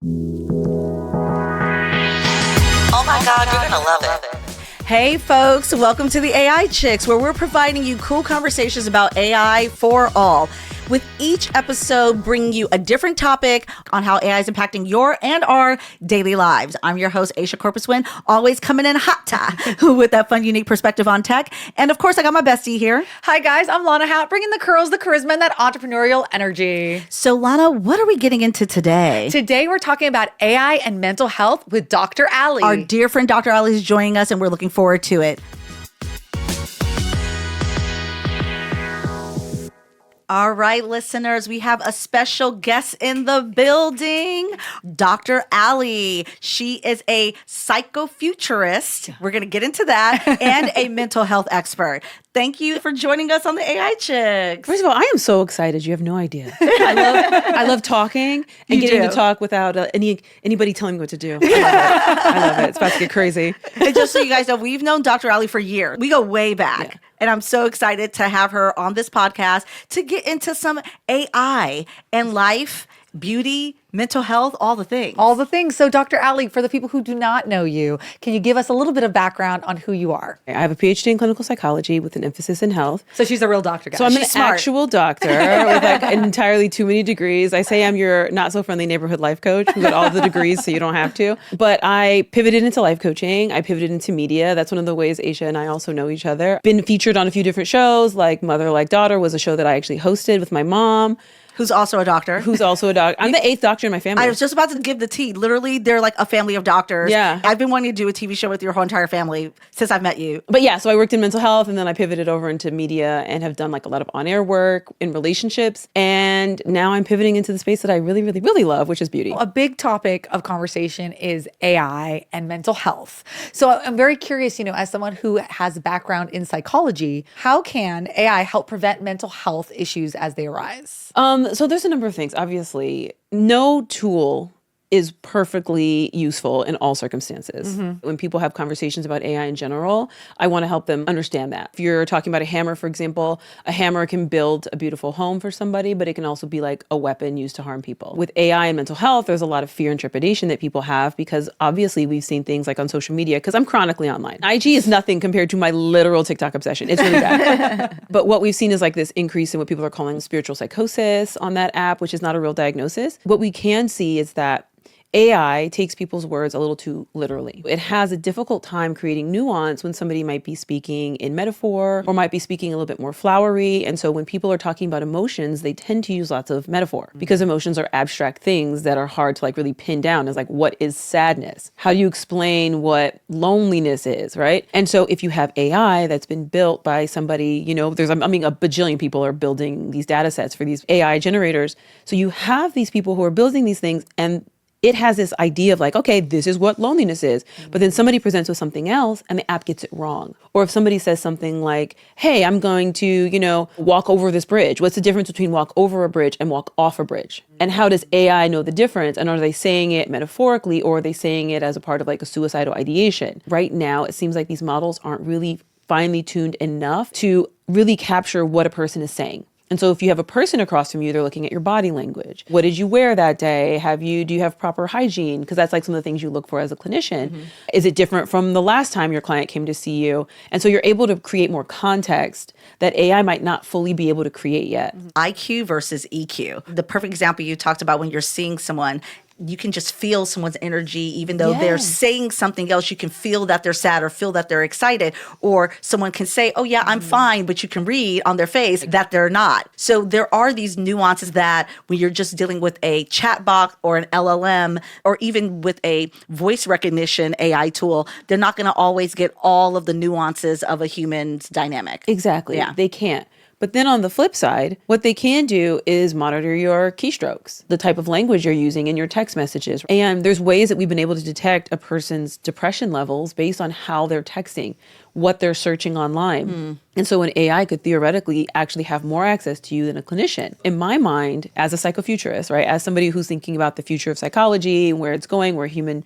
Oh my God, you're gonna love it. Hey folks, welcome to the AI Chicks, where we're providing you cool conversations about AI for all. With each episode bringing you a different topic on how AI is impacting your and our daily lives. I'm your host, Aisha Corpus-Wynn, always coming in hot with that fun, unique perspective on tech. And of course, I got my bestie here. Hi guys, I'm Lana Hout, bringing the curls, the charisma, and that entrepreneurial energy. So Lana, what are we getting into today? Today, we're talking about AI and mental health with Dr. Ali. Our dear friend, Dr. Ali, is joining us, and we're looking forward to it. All right, listeners, we have a special guest in the building, Dr. Ali. She is a psychofuturist. We're going to get into that, and a mental health expert. Thank you for joining us on the AI Chicks. First of all, I am so excited. You have no idea. I love talking and getting to talk without anybody telling me what to do. I love it. It's about to get crazy. And just so you guys know, we've known Dr. Ali for years. We go way back. Yeah. And I'm so excited to have her on this podcast to get into some AI and life, beauty, mental health, all the things. All the things. So Dr. Ali, for the people who do not know you, can you give us a little bit of background on who you are? I have a PhD in clinical psychology with an emphasis in health. So she's a real doctor, guys. So I'm an actual doctor with like entirely too many degrees. I say I'm your not so friendly neighborhood life coach who got all the degrees so you don't have to. But I pivoted into life coaching. I pivoted into media. That's one of the ways Aisha and I also know each other. Been featured on a few different shows, like Mother Like Daughter was a show that I actually hosted with my mom. Who's also a doctor. I'm the 8th doctor in my family. I was just about to give the tea. Literally, they're like a family of doctors. Yeah. I've been wanting to do a TV show with your whole entire family since I've met you. But yeah, so I worked in mental health, and then I pivoted over into media and have done like a lot of on-air work in relationships. And now I'm pivoting into the space that I really, really, really love, which is beauty. A big topic of conversation is AI and mental health. So I'm very curious, as someone who has a background in psychology, how can AI help prevent mental health issues as they arise? So there's a number of things. Obviously, no tool is perfectly useful in all circumstances. Mm-hmm. When people have conversations about AI in general, I want to help them understand that. If you're talking about a hammer, for example, a hammer can build a beautiful home for somebody, but it can also be like a weapon used to harm people. With AI and mental health, there's a lot of fear and trepidation that people have because obviously we've seen things like on social media, because I'm chronically online. IG is nothing compared to my literal TikTok obsession. It's really bad. But what we've seen is like this increase in what people are calling spiritual psychosis on that app, which is not a real diagnosis. What we can see is that AI takes people's words a little too literally. It has a difficult time creating nuance when somebody might be speaking in metaphor or might be speaking a little bit more flowery. And so when people are talking about emotions, they tend to use lots of metaphor because emotions are abstract things that are hard to like really pin down. As like, what is sadness? How do you explain what loneliness is, right? And so if you have AI that's been built by somebody, a bajillion people are building these data sets for these AI generators. So you have these people who are building these things, and it has this idea of like, okay, this is what loneliness is. But then somebody presents with something else and the app gets it wrong. Or if somebody says something like, hey, I'm going to, walk over this bridge. What's the difference between walk over a bridge and walk off a bridge? And how does AI know the difference? And are they saying it metaphorically, or are they saying it as a part of like a suicidal ideation? Right now, it seems like these models aren't really finely tuned enough to really capture what a person is saying. And so if you have a person across from you, they're looking at your body language. What did you wear that day? Do you have proper hygiene? Because that's like some of the things you look for as a clinician. Mm-hmm. Is it different from the last time your client came to see you? And so you're able to create more context that AI might not fully be able to create yet. IQ versus EQ. The perfect example you talked about when you're seeing someone, you can just feel someone's energy, even though they're saying something else. You can feel that they're sad or feel that they're excited. Or someone can say, oh yeah, I'm fine, but you can read on their face that they're not. So there are these nuances that when you're just dealing with a chatbot or an LLM, or even with a voice recognition AI tool, they're not going to always get all of the nuances of a human's dynamic. Exactly. Yeah. They can't. But then on the flip side, what they can do is monitor your keystrokes, the type of language you're using in your text messages. And there's ways that we've been able to detect a person's depression levels based on how they're texting, what they're searching online. And so an AI could theoretically actually have more access to you than a clinician. In my mind, as a psychofuturist, right, as somebody who's thinking about the future of psychology, where it's going, where human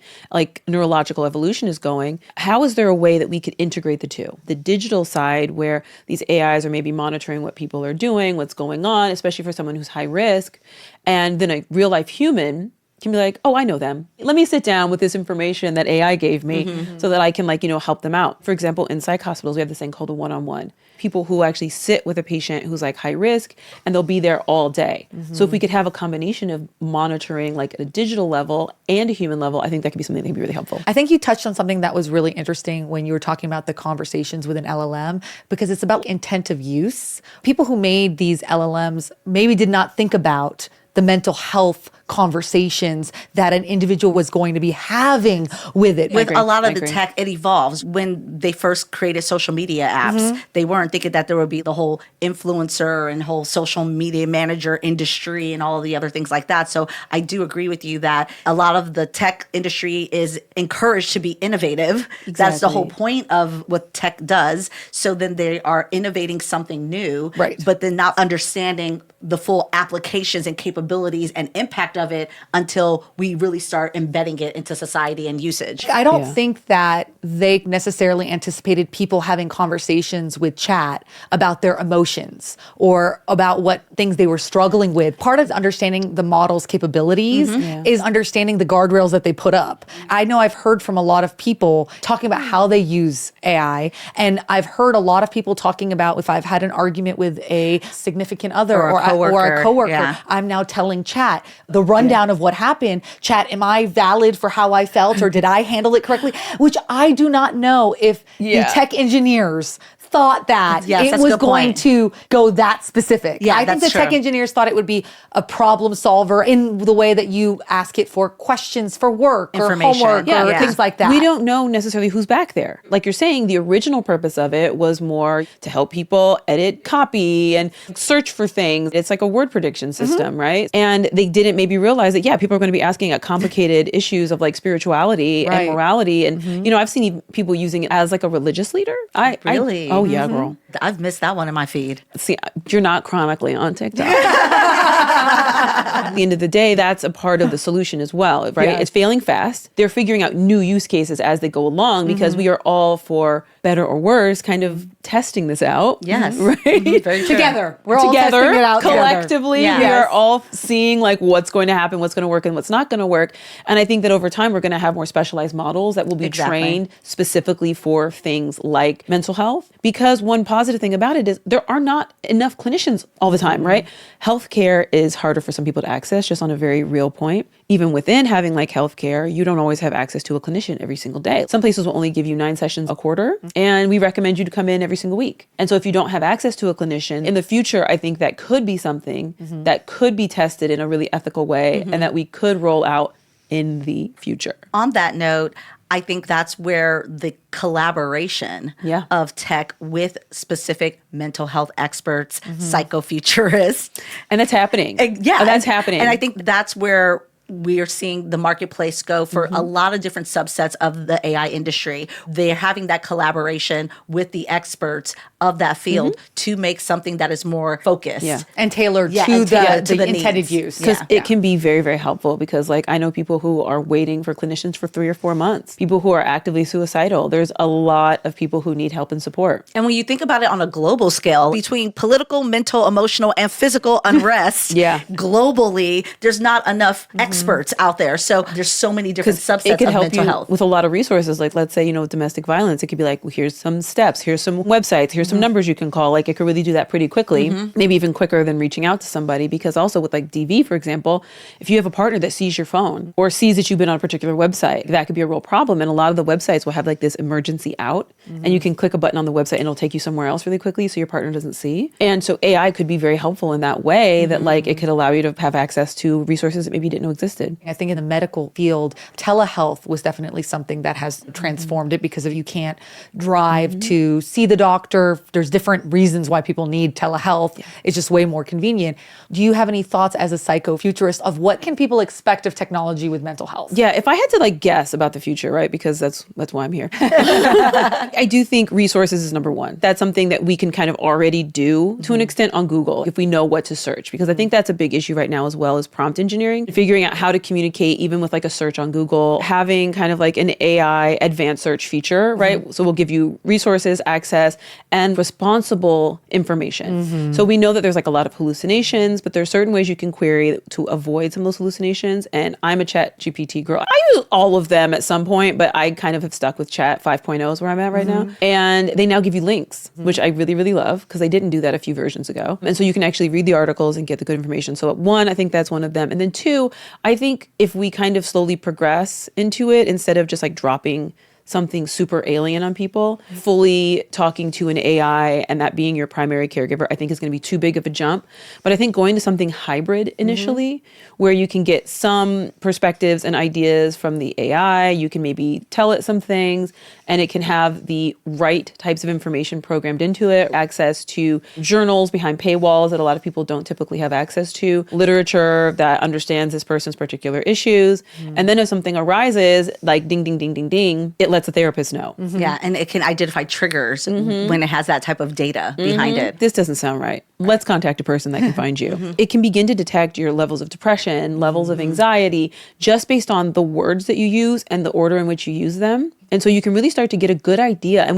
neurological evolution is going, how is there a way that we could integrate the two? The digital side, where these AIs are maybe monitoring what people are doing, what's going on, especially for someone who's high risk, and then a real life human can be like, oh, I know them. Let me sit down with this information that AI gave me so that I can help them out. For example, in psych hospitals, we have this thing called a one-on-one. People who actually sit with a patient who's like high risk and they'll be there all day. So if we could have a combination of monitoring like at a digital level and a human level, I think that could be something that could be really helpful. I think you touched on something that was really interesting when you were talking about the conversations with an LLM, because it's about intent of use. People who made these LLMs maybe did not think about the mental health conversations that an individual was going to be having with it. With a lot of the tech, it evolves. When they first created social media apps, they weren't thinking that there would be the whole influencer and whole social media manager industry and all of the other things like that. So I do agree with you that a lot of the tech industry is encouraged to be innovative. Exactly. That's the whole point of what tech does. So then they are innovating something new, but then not understanding the full applications and capabilities and impact of it until we really start embedding it into society and usage. I don't think that they necessarily anticipated people having conversations with chat about their emotions or about what things they were struggling with. Part of understanding the model's capabilities is understanding the guardrails that they put up. I know I've heard from a lot of people talking about how they use AI, and I've heard a lot of people talking about if I've had an argument with a significant other or a coworker, I'm now telling chat the rundown of what happened. Chat, am I valid for how I felt, or did I handle it correctly? Which I do not know if the tech engineers thought that it was going to go that specific. Yeah, I think the tech engineers thought it would be a problem solver in the way that you ask it for questions for work or homework or things like that. We don't know necessarily who's back there. Like you're saying, the original purpose of it was more to help people edit copy and search for things. It's like a word prediction system, right? And they didn't maybe realize that, people are going to be asking complicated issues of like spirituality and morality. And, I've seen people using it as like a religious leader. Really? Oh, yeah, girl. I've missed that one in my feed. See, you're not chronically on TikTok. At the end of the day, that's a part of the solution as well, right? Yes. It's failing fast. They're figuring out new use cases as they go along because we are all, for better or worse, kind of testing this out. Yes. Right? Very together. We're all testing it out collectively. Together. We are all seeing like what's going to happen, what's going to work and what's not going to work. And I think that over time, we're going to have more specialized models that will be trained specifically for things like mental health. Because one positive thing about it is there are not enough clinicians all the time, right? Healthcare is harder for some people to access, just on a very real point. Even within having like healthcare, you don't always have access to a clinician every single day. Some places will only give you 9 sessions a quarter, and we recommend you to come in every single week. And so if you don't have access to a clinician, in the future, I think that could be something that could be tested in a really ethical way and that we could roll out in the future. On that note, I think that's where the collaboration of tech with specific mental health experts, psychofuturists. And that's happening. That's happening. And I think that's where we are seeing the marketplace go for a lot of different subsets of the AI industry. They're having that collaboration with the experts of that field to make something that is more focused and tailored to the intended use. Because it can be very, very helpful because like I know people who are waiting for clinicians for 3 or 4 months, people who are actively suicidal. There's a lot of people who need help and support. And when you think about it on a global scale, between political, mental, emotional, and physical unrest, globally, there's not enough experts out there. So there's so many different subsets of mental health. With a lot of resources, like let's say, domestic violence, it could be like, well, here's some steps, here's some websites, here's some numbers you can call. Like it could really do that pretty quickly, maybe even quicker than reaching out to somebody. Because also with like DV, for example, if you have a partner that sees your phone or sees that you've been on a particular website, that could be a real problem. And a lot of the websites will have like this emergency out and you can click a button on the website and it'll take you somewhere else really quickly so your partner doesn't see. And so AI could be very helpful in that way that like it could allow you to have access to resources that maybe you didn't know existed. I think in the medical field, telehealth was definitely something that has transformed it because if you can't drive to see the doctor, there's different reasons why people need telehealth. It's just way more convenient. Do you have any thoughts as a psychofuturist of what can people expect of technology with mental health? Yeah, if I had to like guess about the future, right? Because that's why I'm here. I do think resources is number one. That's something that we can kind of already do to an extent on Google if we know what to search. Because I think that's a big issue right now as well as prompt engineering, figuring out at how to communicate even with like a search on Google, having kind of like an AI advanced search feature, right? So we'll give you resources, access, and responsible information. So we know that there's like a lot of hallucinations, but there's certain ways you can query to avoid some of those hallucinations. And I'm a Chat GPT girl. I use all of them at some point, but I kind of have stuck with Chat 5.0 is where I'm at right now. And they now give you links, which I really, really love because they didn't do that a few versions ago. And so you can actually read the articles and get the good information. So one, I think that's one of them. And then two, I think if we kind of slowly progress into it, instead of just like dropping something super alien on people, fully talking to an AI and that being your primary caregiver, I think is going to be too big of a jump. But I think going to something hybrid initially, where you can get some perspectives and ideas from the AI, you can maybe tell it some things, and it can have the right types of information programmed into it, access to journals behind paywalls that a lot of people don't typically have access to, literature that understands this person's particular issues. And then if something arises, like ding, ding, ding, ding, ding, it lets a therapist know. Yeah, and it can identify triggers when it has that type of data behind it. This doesn't sound right. Let's contact a person that can find you. It can begin to detect your levels of depression, levels of anxiety, just based on the words that you use and the order in which you use them. And so you can really start to get a good idea. And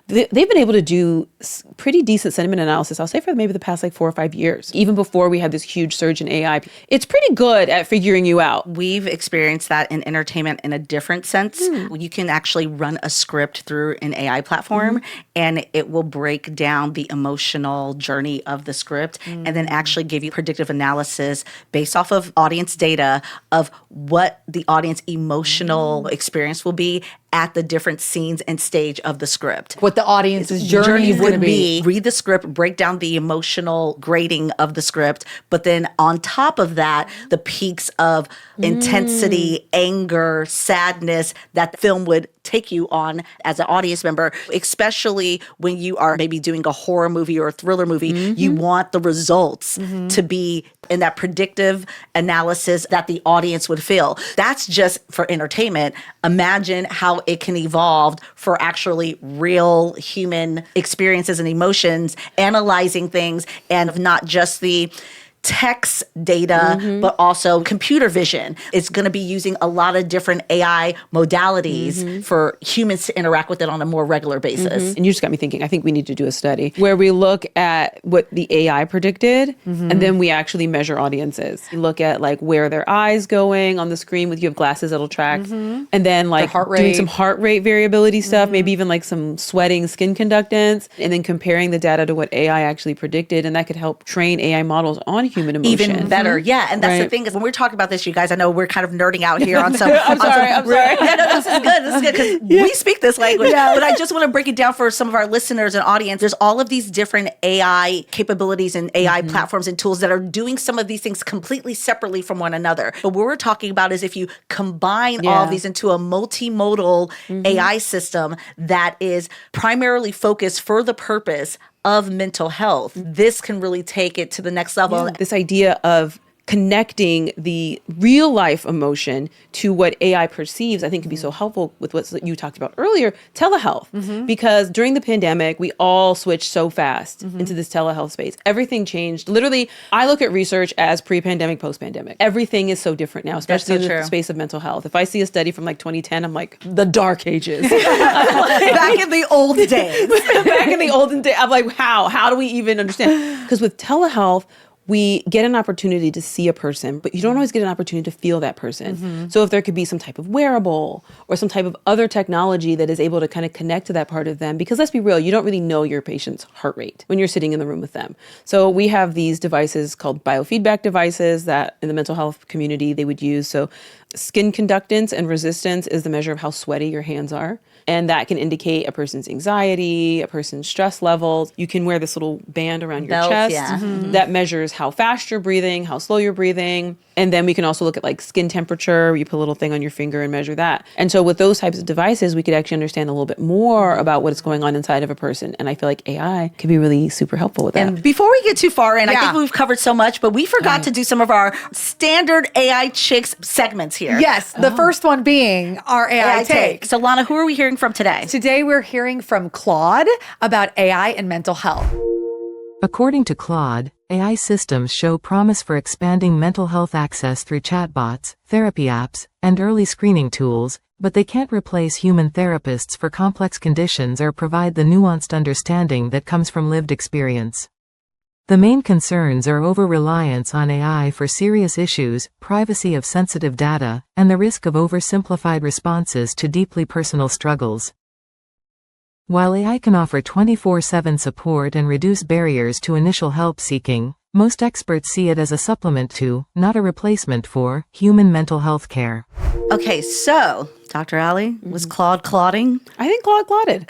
they've been able to do pretty decent sentiment analysis, I'll say, for maybe the past like 4 or 5 years, even before we had this huge surge in AI. It's pretty good at figuring you out. We've experienced that in entertainment in a different sense. You can actually run a script through an AI platform and it will break down the emotional journey of the script and then actually give you predictive analysis based off of audience data of what the audience emotional experience will be at the different scenes and stage of the script. What the audience's journey is going to be. Read the script, break down the emotional grading of the script, but then on top of that, the peaks of intensity, anger, sadness that the film would take you on as an audience member, especially when you are maybe doing a horror movie or a thriller movie. You want the results to be in that predictive analysis that the audience would feel. That's just for entertainment. Imagine how it can evolve for actually real human experiences and emotions, analyzing things, and not just the text data, but also computer vision. It's going to be using a lot of different AI modalities for humans to interact with it on a more regular basis. And you just got me thinking, I think we need to do a study where we look at what the AI predicted and then we actually measure audiences. We look at like where their eyes going on the screen with you have glasses that'll track and then like doing some heart rate variability stuff, maybe even like some sweating skin conductance, and then comparing the data to what AI actually predicted. And that could help train AI models on human emotion. Even better. Yeah. And that's the thing is when we're talking about this, you guys, I know we're kind of nerding out here on some. I'm sorry. Yeah, no, this is good. This is good because we speak this language. But I just want to break it down for some of our listeners and audience. There's all of these different AI capabilities and AI platforms and tools that are doing some of these things completely separately from one another. But what we're talking about is if you combine all of these into a multimodal AI system that is primarily focused for the purpose of mental health, this can really take it to the next level. This idea of connecting the real life emotion to what AI perceives, I think can be so helpful with what you talked about earlier, telehealth. Because during the pandemic, we all switched so fast into this telehealth space. Everything changed. Literally, I look at research as pre-pandemic, post-pandemic. Everything is so different now, especially in the space of mental health. If I see a study from like 2010, I'm like, the dark ages. Back in the old days. Back in the olden days, I'm like, how? How do we even understand? Because with telehealth, we get an opportunity to see a person, but you don't always get an opportunity to feel that person. So if there could be some type of wearable or some type of other technology that is able to kind of connect to that part of them, because let's be real, you don't really know your patient's heart rate when you're sitting in the room with them. So we have these devices called biofeedback devices that in the mental health community they would use. So skin conductance and resistance is the measure of how sweaty your hands are. And that can indicate a person's anxiety, a person's stress levels. You can wear this little band around your chest that measures how fast you're breathing, how slow you're breathing. And then we can also look at like skin temperature. You put a little thing on your finger and measure that. And so with those types of devices, we could actually understand a little bit more about what is going on inside of a person. And I feel like AI can be really super helpful with that. And before we get too far in, I think we've covered so much, but we forgot to do some of our standard AI Chicks segments here. Yes, the first one being our AI take. So Lana, who are we hearing from today? Today we're hearing from Claude about AI and mental health. According to Claude, AI systems show promise for expanding mental health access through chatbots, therapy apps, and early screening tools, but they can't replace human therapists for complex conditions or provide the nuanced understanding that comes from lived experience. The main concerns are over-reliance on AI for serious issues, privacy of sensitive data, and the risk of oversimplified responses to deeply personal struggles. While AI can offer 24/7 support and reduce barriers to initial help seeking, most experts see it as a supplement to, not a replacement for, human mental health care. Okay, so Dr. Ali, was Claude clotting? I think Claude clotted.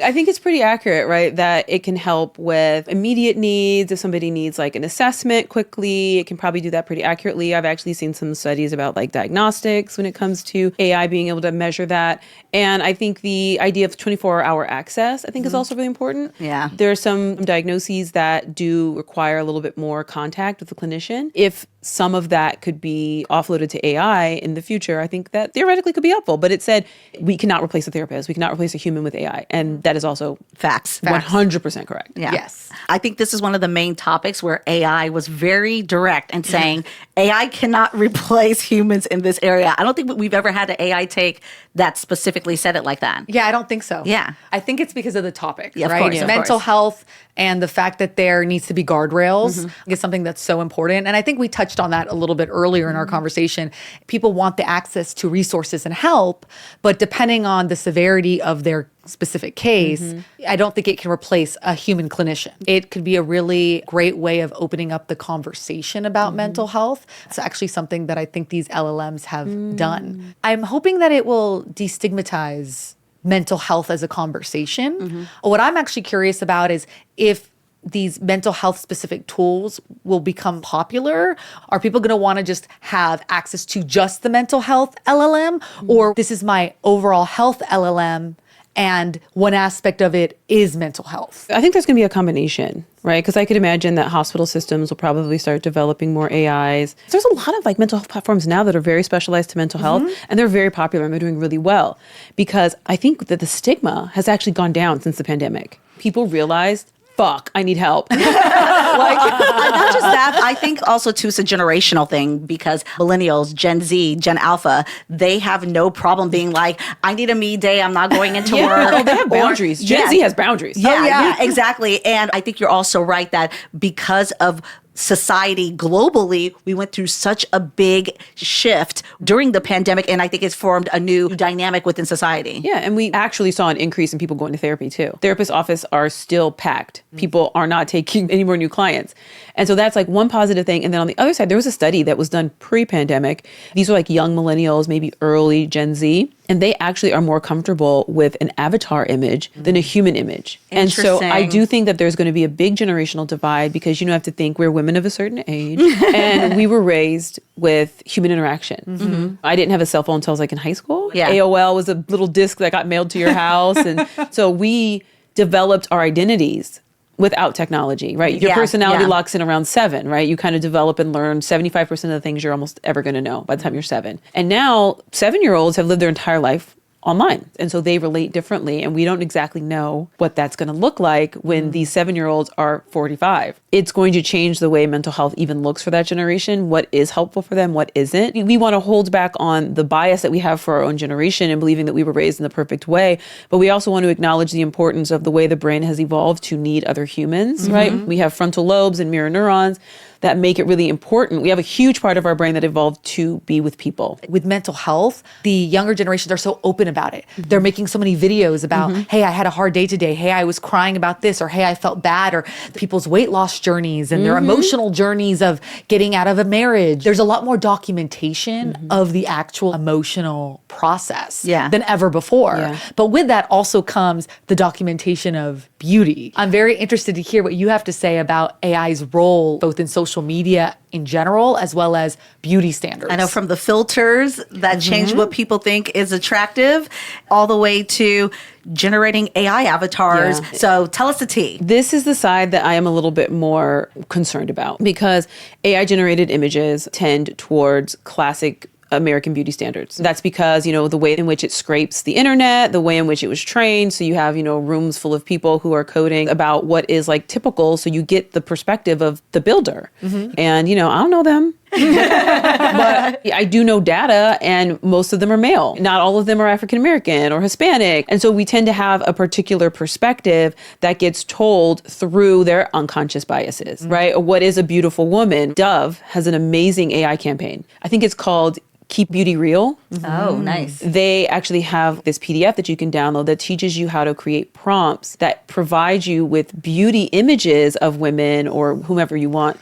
I think it's pretty accurate, right? That it can help with immediate needs. If somebody needs like an assessment quickly, it can probably do that pretty accurately. I've actually seen some studies about like diagnostics when it comes to AI being able to measure that. And I think the idea of 24-hour access, I think is also really important. Yeah. There are some diagnoses that do require a little bit more contact with the clinician. If some of that could be offloaded to AI in the future, I think that theoretically could be helpful. But it said we cannot replace a therapist. We cannot replace a human with AI. And that is also Facts. 100% correct. Yeah. Yes. I think this is one of the main topics where AI was very direct in saying AI cannot replace humans in this area. I don't think we've ever had an AI take that specifically said it like that. Yeah, I don't think so. Yeah. I think it's because of the topic, Yeah, of right? course, of Mental course. health and the fact that there needs to be guardrails is something that's so important. And I think we touched on that a little bit earlier in our conversation. People want the access to resources and help, but depending on the severity of their specific case, I don't think it can replace a human clinician. It could be a really great way of opening up the conversation about mental health. It's actually something that I think these LLMs have done. I'm hoping that it will destigmatize mental health as a conversation. What I'm actually curious about is if these mental health specific tools will become popular. Are people going to want to just have access to just the mental health LLM? Or this is my overall health LLM and one aspect of it is mental health? I think there's going to be a combination, right? Because I could imagine that hospital systems will probably start developing more AIs. There's a lot of like mental health platforms now that are very specialized to mental health, and they're very popular and they're doing really well. Because I think that the stigma has actually gone down since the pandemic. People realized, fuck, I need help. Not just that, I think also too it's a generational thing because millennials, Gen Z, Gen Alpha, they have no problem being like, I need a me day, I'm not going into work. Oh, they have boundaries. Gen Z has boundaries. Yeah, exactly. And I think you're also right that because of society globally, we went through such a big shift during the pandemic, and I think it's formed a new dynamic within society. Yeah, and we actually saw an increase in people going to therapy too. Therapist offices are still packed. People are not taking any more new clients. And so that's like one positive thing. And then on the other side, there was a study that was done pre-pandemic. These were like young millennials, maybe early Gen Z. And they actually are more comfortable with an avatar image than a human image. And so I do think that there's going to be a big generational divide because you have to think we're women of a certain age and we were raised with human interaction. I didn't have a cell phone until I was like in high school. Yeah. AOL was a little disc that got mailed to your house. And so we developed our identities without technology, right? Your personality locks in around 7, right? You kind of develop and learn 75% of the things you're almost ever going to know by the time you're 7. And now 7-year-olds have lived their entire life online. And so they relate differently. And we don't exactly know what that's going to look like when these 7-year-olds are 45. It's going to change the way mental health even looks for that generation. What is helpful for them? What isn't? We want to hold back on the bias that we have for our own generation and believing that we were raised in the perfect way. But we also want to acknowledge the importance of the way the brain has evolved to need other humans, right? We have frontal lobes and mirror neurons that make it really important. We have a huge part of our brain that evolved to be with people. With mental health, the younger generations are so open about it. They're making so many videos about, hey, I had a hard day today. Hey, I was crying about this, or hey, I felt bad, or people's weight loss journeys and their emotional journeys of getting out of a marriage. There's a lot more documentation of the actual emotional process than ever before. Yeah. But with that also comes the documentation of beauty. I'm very interested to hear what you have to say about AI's role, both in social media in general, as well as beauty standards. I know from the filters that change what people think is attractive, all the way to generating AI avatars. Yeah. So tell us the tea. This is the side that I am a little bit more concerned about because AI generated images tend towards classic American beauty standards. That's because, the way in which it scrapes the internet, the way in which it was trained. So you have, rooms full of people who are coding about what is like typical. So you get the perspective of the builder. And, I don't know them. But I do know data, and most of them are male. Not all of them are African American or Hispanic. And so we tend to have a particular perspective that gets told through their unconscious biases, right? What is a beautiful woman? Dove has an amazing AI campaign. I think it's called Keep Beauty Real. Oh, nice. They actually have this PDF that you can download that teaches you how to create prompts that provide you with beauty images of women or whomever you want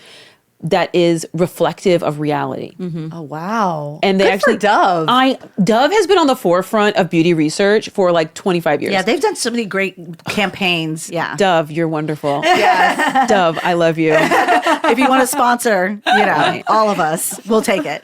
that is reflective of reality. Oh, wow. And they Good actually for Dove. Dove has been on the forefront of beauty research for like 25 years. Yeah, they've done so many great campaigns. Yeah. Dove, you're wonderful. Yes. Dove, I love you. If you want to sponsor, all of us, we'll take it.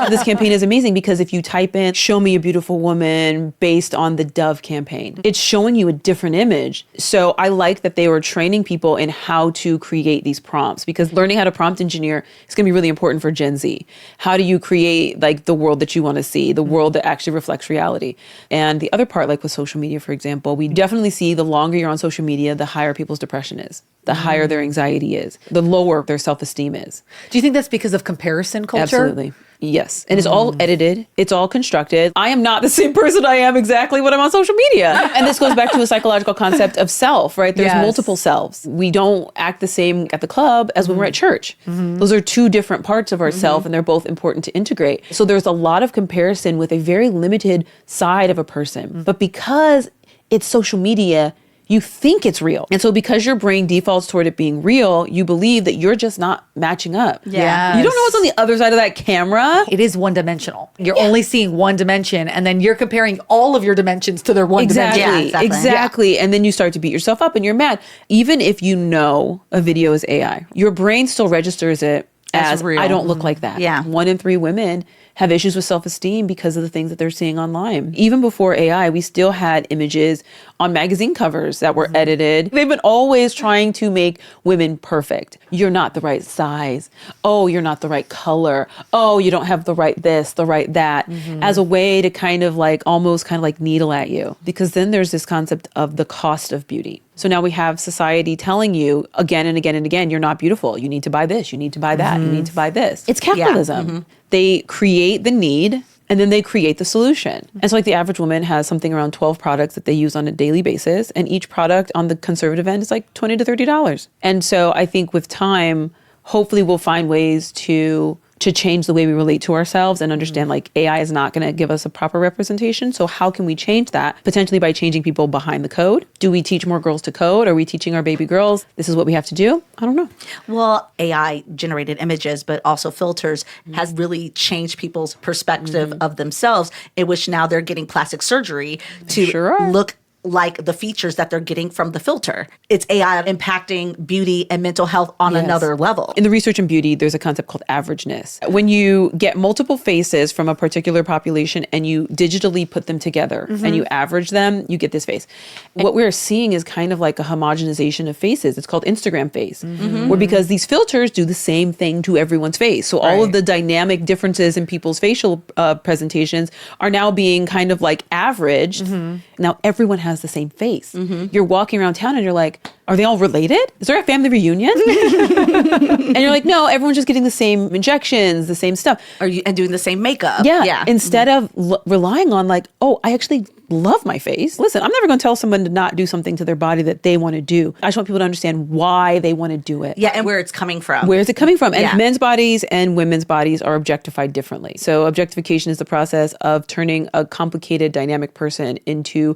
This campaign is amazing because if you type in "show me a beautiful woman" based on the Dove campaign, it's showing you a different image. So I like that they were training people in how to create these prompts, because learning how to prompt engineer is going to be really important for Gen Z. How do you create like the world that you want to see, the world that actually reflects reality? And the other part, like with social media, for example, we definitely see the longer you're on social media, the higher people's depression is, the higher their anxiety is, the lower their self-esteem is. Do you think that's because of comparison culture? Absolutely. Yes. And it's all edited. It's all constructed. I am not the same person I am exactly when I'm on social media. And this goes back to a psychological concept of self, right? There's multiple selves. We don't act the same at the club as when we're at church. Those are two different parts of ourself, and they're both important to integrate. So there's a lot of comparison with a very limited side of a person. But because it's social media, you think it's real. And so because your brain defaults toward it being real, you believe that you're just not matching up. Yeah. You don't know what's on the other side of that camera. It is one dimensional. You're only seeing one dimension, and then you're comparing all of your dimensions to their one Exactly. dimension. Yeah, exactly. Exactly. And then you start to beat yourself up and you're mad. Even if you know a video is AI, your brain still registers it as real. I don't look like that. Yeah. 1 in 3 women have issues with self-esteem because of the things that they're seeing online. Even before AI, we still had images on magazine covers that were edited. They've been always trying to make women perfect. You're not the right size. Oh, you're not the right color. Oh, you don't have the right this, the right that, as a way to kind of like almost kind of like needle at you. Because then there's this concept of the cost of beauty. So now we have society telling you again and again and again, you're not beautiful. You need to buy this. You need to buy that. You need to buy this. It's capitalism. They create the need and then they create the solution. And so like the average woman has something around 12 products that they use on a daily basis. And each product on the conservative end is like $20 to $30. And so I think with time, hopefully we'll find ways to change the way we relate to ourselves and understand like AI is not going to give us a proper representation. So how can we change that? Potentially by changing people behind the code. Do we teach more girls to code? Are we teaching our baby girls this is what we have to do? I don't know. Well, AI generated images, but also filters has really changed people's perspective of themselves, in which now they're getting plastic surgery to look like the features that they're getting from the filter. It's AI impacting beauty and mental health on another level. In the research in beauty, there's a concept called averageness. When you get multiple faces from a particular population and you digitally put them together and you average them, you get this face. And what we're seeing is kind of like a homogenization of faces. It's called Instagram face, where because these filters do the same thing to everyone's face. So all of the dynamic differences in people's facial presentations are now being kind of like averaged. Now everyone has the same face. You're walking around town and you're like, are they all related? Is there a family reunion? And you're like, no, everyone's just getting the same injections, the same stuff. And doing the same makeup. Yeah. Instead of relying on like, oh, I actually love my face. Listen, I'm never going to tell someone to not do something to their body that they want to do. I just want people to understand why they want to do it. Yeah, and where it's coming from. Where is it coming from? And men's bodies and women's bodies are objectified differently. So objectification is the process of turning a complicated dynamic person into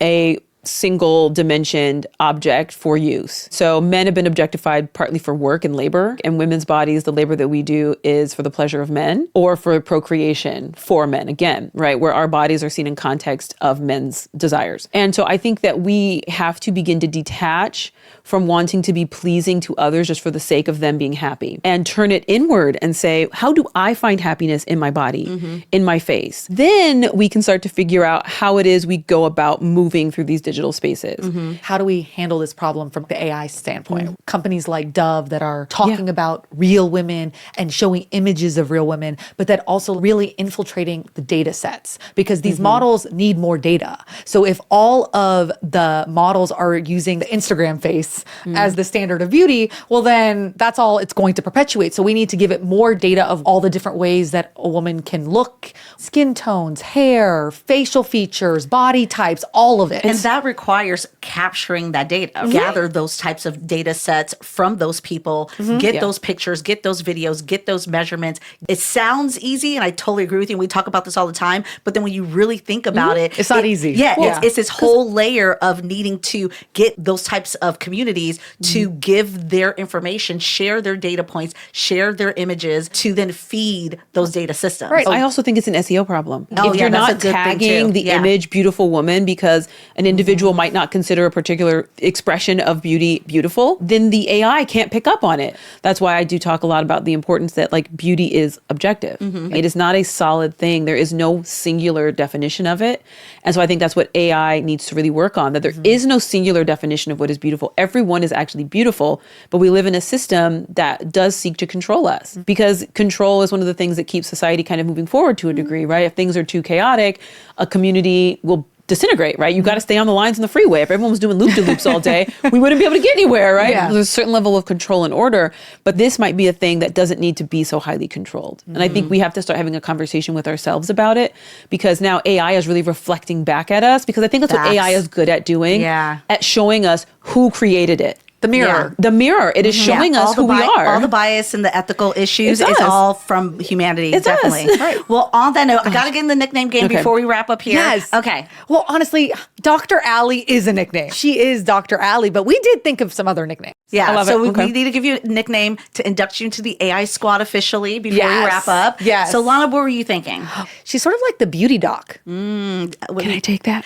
a single dimensioned object for use. So men have been objectified partly for work and labor, and women's bodies, the labor that we do is for the pleasure of men or for procreation for men again, right? Where our bodies are seen in context of men's desires. And so I think that we have to begin to detach from wanting to be pleasing to others just for the sake of them being happy and turn it inward and say, how do I find happiness in my body, in my face? Then we can start to figure out how it is we go about moving through these digital spaces. How do we handle this problem from the AI standpoint? Companies like Dove that are talking about real women and showing images of real women, but that also really infiltrating the data sets, because these models need more data. So if all of the models are using the Instagram face as the standard of beauty, well, then that's all it's going to perpetuate. So we need to give it more data of all the different ways that a woman can look, skin tones, hair, facial features, body types, all of it. And that requires capturing that data, gather those types of data sets from those people, get those pictures, get those videos, get those measurements. It sounds easy, and I totally agree with you. We talk about this all the time, but then when you really think about it, It's not easy. Yeah, it's this whole layer of needing to get those types of communities to give their information, share their data points, share their images, to then feed those data systems. Right. I also think it's an SEO problem. Oh, If yeah, you're that's a not good thing, tagging too. the Yeah. image beautiful woman because an individual might not consider a particular expression of beauty beautiful, then the AI can't pick up on it. That's why I do talk a lot about the importance that like beauty is objective. It is not a solid thing. There is no singular definition of it. And so I think that's what AI needs to really work on, that there is no singular definition of what is beautiful. Everyone is actually beautiful, but we live in a system that does seek to control us, because control is one of the things that keeps society kind of moving forward to a degree, right? If things are too chaotic, a community will disintegrate, right? You got to stay on the lines on the freeway. If everyone was doing loop-de-loops all day, we wouldn't be able to get anywhere, right? Yeah. There's a certain level of control and order, but this might be a thing that doesn't need to be so highly controlled. And I think we have to start having a conversation with ourselves about it, because now AI is really reflecting back at us, because I think that's what AI is good at doing, at showing us who created it. The mirror. The mirror. It is showing us who we are. All the bias and the ethical issues, It it's does. all from humanity, It does. definitely. Right. Well, on that note, I got to get in the nickname game before we wrap up here. Yes. Okay. Well, honestly, Dr. Allie is a nickname. She is Dr. Allie, but we did think of some other nicknames. Yeah, I love so it. Okay. we need to give you a nickname to induct you into the AI squad officially before we Yes. wrap up. Yes. So, Lana, what were you thinking? She's sort of like the beauty doc. Can I take that?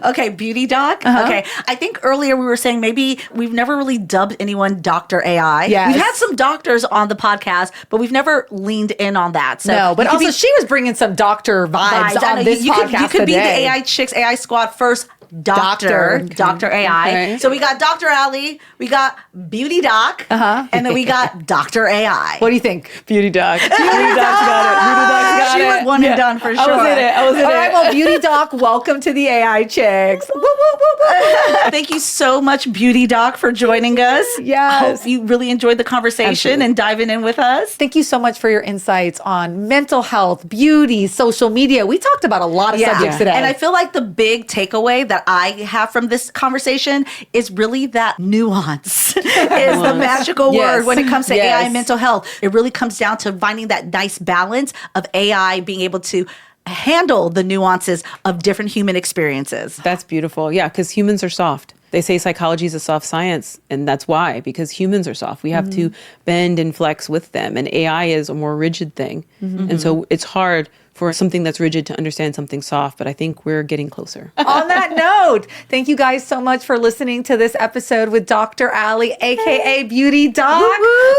Okay, beauty doc. Okay, I think earlier we were saying maybe we've never really dubbed anyone Dr. AI. Yes. We've had some doctors on the podcast, but we've never leaned in on that. So No, but you could also be- she was bringing some doctor vibes I know, on this you podcast could, you could be the today. AI Chicks AI Squad first. Dr. AI. Okay. So we got Dr. Ali, we got Beauty Doc, and then we got Dr. AI. What do you think? Beauty doc. Beauty doc's got it. Beauty doc's got She it. was one and done for sure. I was in it. All right, well, Beauty Doc, welcome to the AI Chicks. Woo, woo, woo, woo. Thank you so much, Beauty Doc, for joining us. Yes. Hope you really enjoyed the conversation Absolutely. and diving in with us. Thank you so much for your insights on mental health, beauty, social media. We talked about a lot of subjects today. And I feel like the big takeaway that I have from this conversation is really that nuance is the magical Yes. word when it comes to AI Yes. and mental health. It really comes down to finding that nice balance of AI being able to handle the nuances of different human experiences. That's beautiful. Yeah, because humans are soft. They say psychology is a soft science, and that's why, because humans are soft. We have to bend and flex with them, and AI is a more rigid thing. And so it's hard for something that's rigid to understand something soft, but I think we're getting closer. On that note, thank you guys so much for listening to this episode with Dr. Allie, aka Beauty Doc,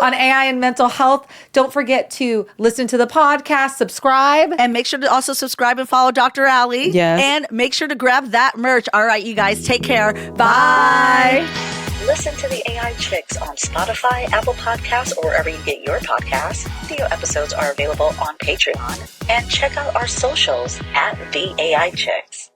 on AI and mental health. Don't forget to listen to the podcast, subscribe. And make sure to also subscribe and follow Dr. Ali. Yes. And make sure to grab that merch. All right, you guys, take care. Bye. Listen to the AI Chicks on Spotify, Apple Podcasts, or wherever you get your podcasts. Video episodes are available on Patreon. And check out our socials at The AI Chicks.